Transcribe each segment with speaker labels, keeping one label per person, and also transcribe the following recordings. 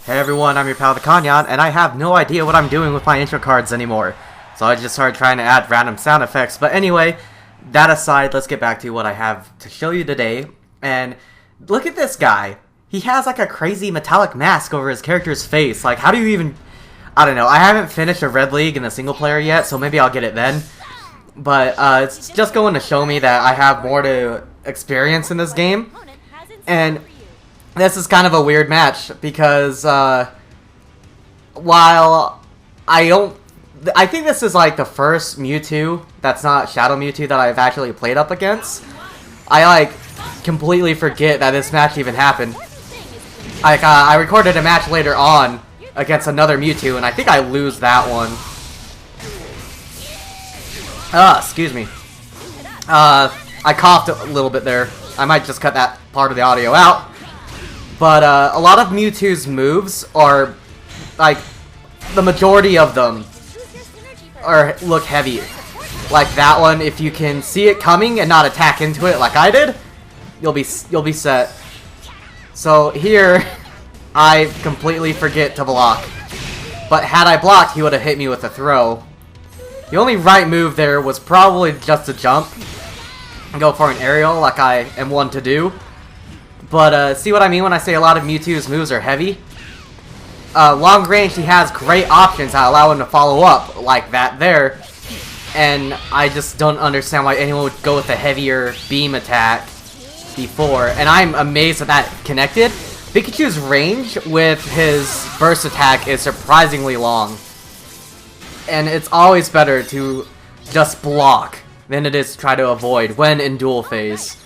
Speaker 1: Hey everyone, I'm your pal the Kanyan, and I have no idea what I'm doing with my intro cards anymore. So I just started trying to add random sound effects. But anyway, that aside, let's get back to what I have to show you today. And look at this guy. He has like a crazy metallic mask over his character's face. Like, how do you even... I don't know. I haven't finished a Red League in the single player yet, so maybe I'll get it then. But it's just going to show me that I have more to experience in this game. And this is kind of a weird match because while I think this is like the first Mewtwo that's not Shadow Mewtwo that I've actually played up against. I like completely forget that this match even happened. Like I recorded a match later on against another Mewtwo and I think I lose that one. Excuse me. I coughed a little bit there. I might just cut that part of the audio out. But a lot of Mewtwo's moves are, like, the majority of them look heavy. Like that one, if you can see it coming and not attack into it like I did, you'll be set. So here, I completely forget to block. But had I blocked, he would have hit me with a throw. The only right move there was probably just to jump and go for an aerial like I am one to do. But see what I mean when I say a lot of Mewtwo's moves are heavy? Long range, he has great options that allow him to follow up, like that there. And I just don't understand why anyone would go with a heavier beam attack before. And I'm amazed that that connected. Pikachu's range with his burst attack is surprisingly long. And it's always better to just block than it is to try to avoid when in duel phase.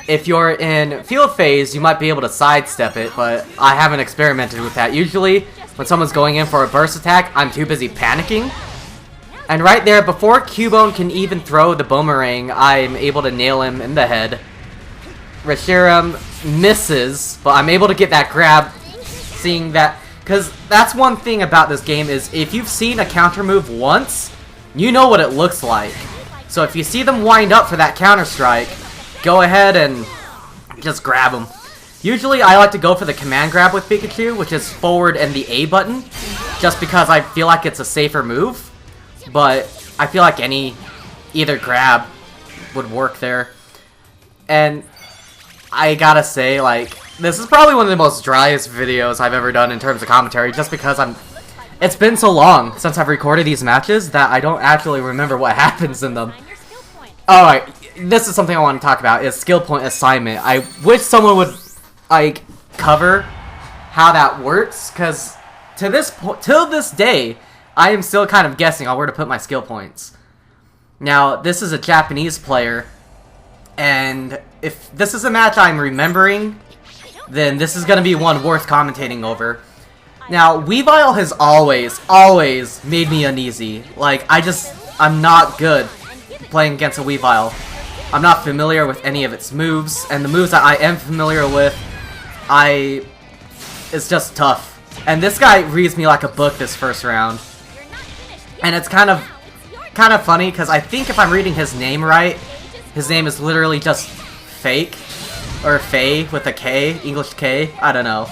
Speaker 1: If you're in field phase, you might be able to sidestep it, but I haven't experimented with that. Usually, when someone's going in for a burst attack, I'm too busy panicking. And right there, before Cubone can even throw the boomerang, I'm able to nail him in the head. Reshiram misses, but I'm able to get that grab, seeing that... Because that's one thing about this game is, if you've seen a counter move once, you know what it looks like. So if you see them wind up for that counter strike, go ahead and just grab them. Usually I like to go for the command grab with Pikachu, which is forward and the A button, just because I feel like it's a safer move. But I feel like either grab would work there. And I gotta say, like, this is probably one of the most driest videos I've ever done in terms of commentary, just because it's been so long since I've recorded these matches that I don't actually remember what happens in them. Alright, this is something I want to talk about, is skill point assignment. I wish someone would, like, cover how that works, because till this day, I am still kind of guessing on where to put my skill points. Now, this is a Japanese player, and if this is a match I'm remembering, then this is going to be one worth commentating over. Now, Weavile has always made me uneasy. Like, I'm not good playing against a Weavile. I'm not familiar with any of its moves, and the moves that I am familiar with, it's just tough. And this guy reads me like a book this first round. And it's kind of funny, because I think if I'm reading his name right, his name is literally just Fake, or Faye with a K, English K, I don't know.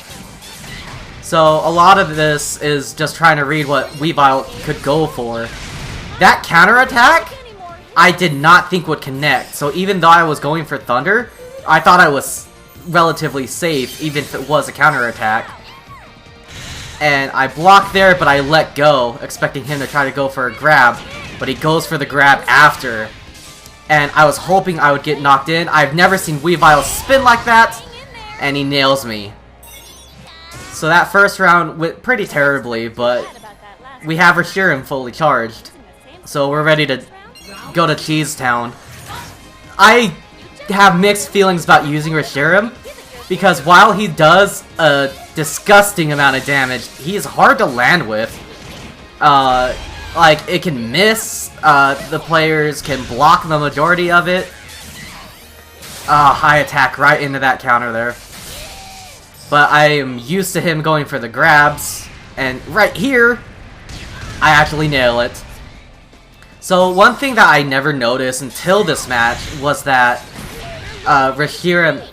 Speaker 1: So a lot of this is just trying to read what Weavile could go for. That counterattack, I did not think would connect, so even though I was going for Thunder, I thought I was relatively safe, even if it was a counterattack. And I blocked there, but I let go, expecting him to try to go for a grab, but he goes for the grab after. And I was hoping I would get knocked in. I've never seen Weavile spin like that, and he nails me. So that first round went pretty terribly, but we have Reshiram fully charged. So we're ready to go to Cheese Town. I have mixed feelings about using Reshiram, because while he does a disgusting amount of damage, he's hard to land with. Like, it can miss, the players can block the majority of it. High attack right into that counter there. But I am used to him going for the grabs, and right here, I actually nail it. So one thing that I never noticed until this match was that Reshiram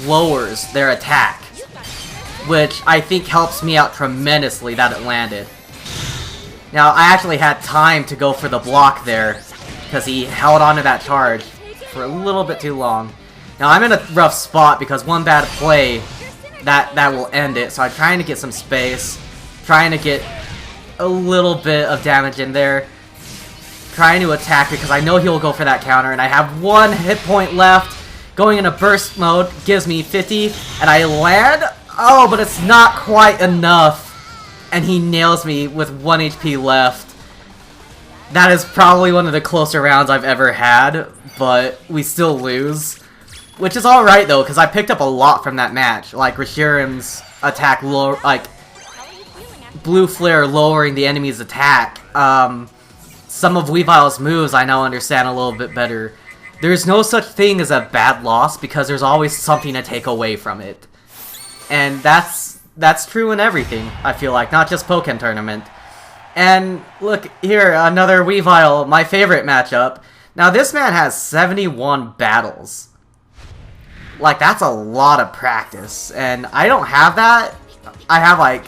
Speaker 1: lowers their attack. which I think helps me out tremendously that it landed. Now, I actually had time to go for the block there, because he held onto that charge for a little bit too long. Now, I'm in a rough spot because one bad play, that will end it, so I'm trying to get some space, trying to get a little bit of damage in there, trying to attack because I know he'll go for that counter, and I have 1 hit point left. Going into burst mode gives me 50, and I land. Oh, but it's not quite enough. And he nails me with 1 HP left. That is probably one of the closer rounds I've ever had, but we still lose. Which is alright though, because I picked up a lot from that match. Like Reshiram's attack, like Blue Flare lowering the enemy's attack. Some of Weavile's moves I now understand a little bit better. There's no such thing as a bad loss because there's always something to take away from it. And that's true in everything, I feel like, not just Pokken Tournament. And look here, another Weavile, my favorite matchup. Now this man has 71 battles. Like, that's a lot of practice, and I don't have that. I have like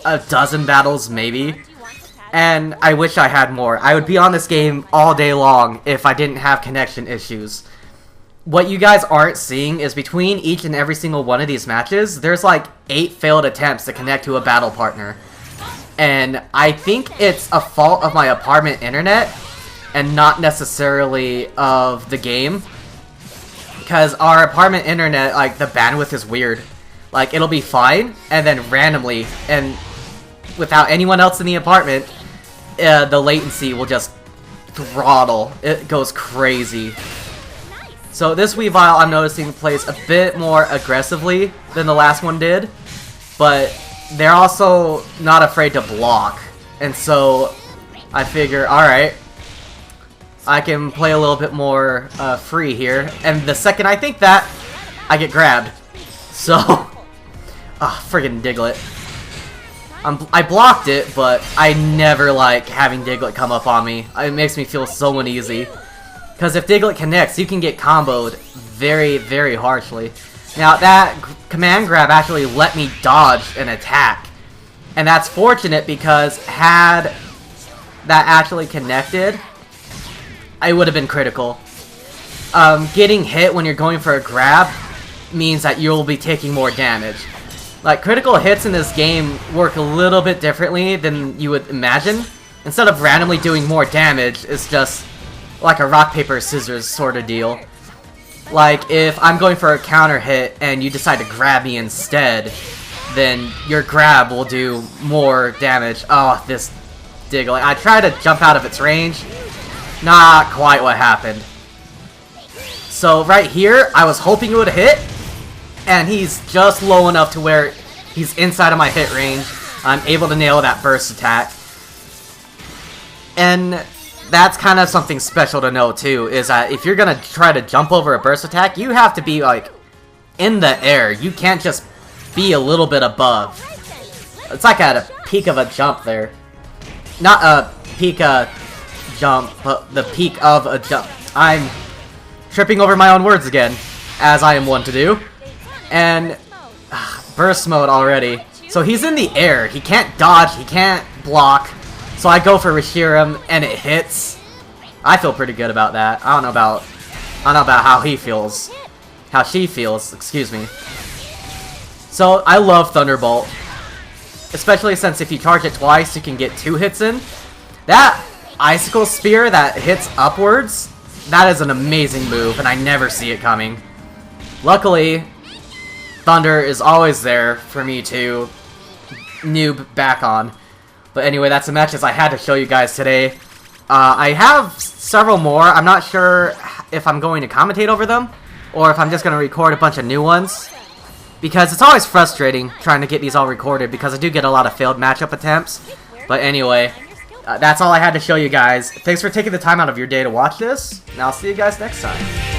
Speaker 1: a dozen battles maybe. And I wish I had more. I would be on this game all day long if I didn't have connection issues. What you guys aren't seeing is between each and every single one of these matches, there's like 8 failed attempts to connect to a battle partner. And I think it's a fault of my apartment internet and not necessarily of the game. Because our apartment internet, like, the bandwidth is weird. Like, it'll be fine, and then randomly, and without anyone else in the apartment, the latency will just throttle. It goes crazy. So this Weavile, I'm noticing, plays a bit more aggressively than the last one did, but they're also not afraid to block. And so I figure, alright, I can play a little bit more free here. And the second I think that, I get grabbed. So, friggin' Diglett. I blocked it, but I never like having Diglett come up on me. It makes me feel so uneasy. Because if Diglett connects, you can get comboed very, very harshly. Now, that command grab actually let me dodge an attack. And that's fortunate because had that actually connected, I would have been critical. Getting hit when you're going for a grab means that you'll be taking more damage. Like, critical hits in this game work a little bit differently than you would imagine. Instead of randomly doing more damage, it's just like a rock, paper, scissors sort of deal. Like, if I'm going for a counter hit and you decide to grab me instead, then your grab will do more damage. Oh, this Diggle. I tried to jump out of its range. Not quite what happened. So right here, I was hoping it would hit, and he's just low enough to where he's inside of my hit range. I'm able to nail that burst attack. And that's kind of something special to know too, is that if you're gonna try to jump over a burst attack, you have to be like in the air. You can't just be a little bit above. It's like at a peak of a jump there. Not a peak jump, but the peak of a jump. I'm tripping over my own words again, as I am one to do. And burst mode already. So he's in the air. He can't dodge. He can't block. So I go for Reshiram and it hits. I feel pretty good about that. I don't know about how he feels. How she feels, excuse me. So I love Thunderbolt. Especially since if you charge it twice, you can get 2 hits in. That Icicle Spear that hits upwards, that is an amazing move, and I never see it coming. Luckily, Thunder is always there for me to noob back on. But anyway, that's the matches I had to show you guys today. I have several more. I'm not sure if I'm going to commentate over them, or if I'm just going to record a bunch of new ones. Because it's always frustrating trying to get these all recorded, because I do get a lot of failed matchup attempts. But anyway, that's all I had to show you guys. Thanks for taking the time out of your day to watch this, and I'll see you guys next time.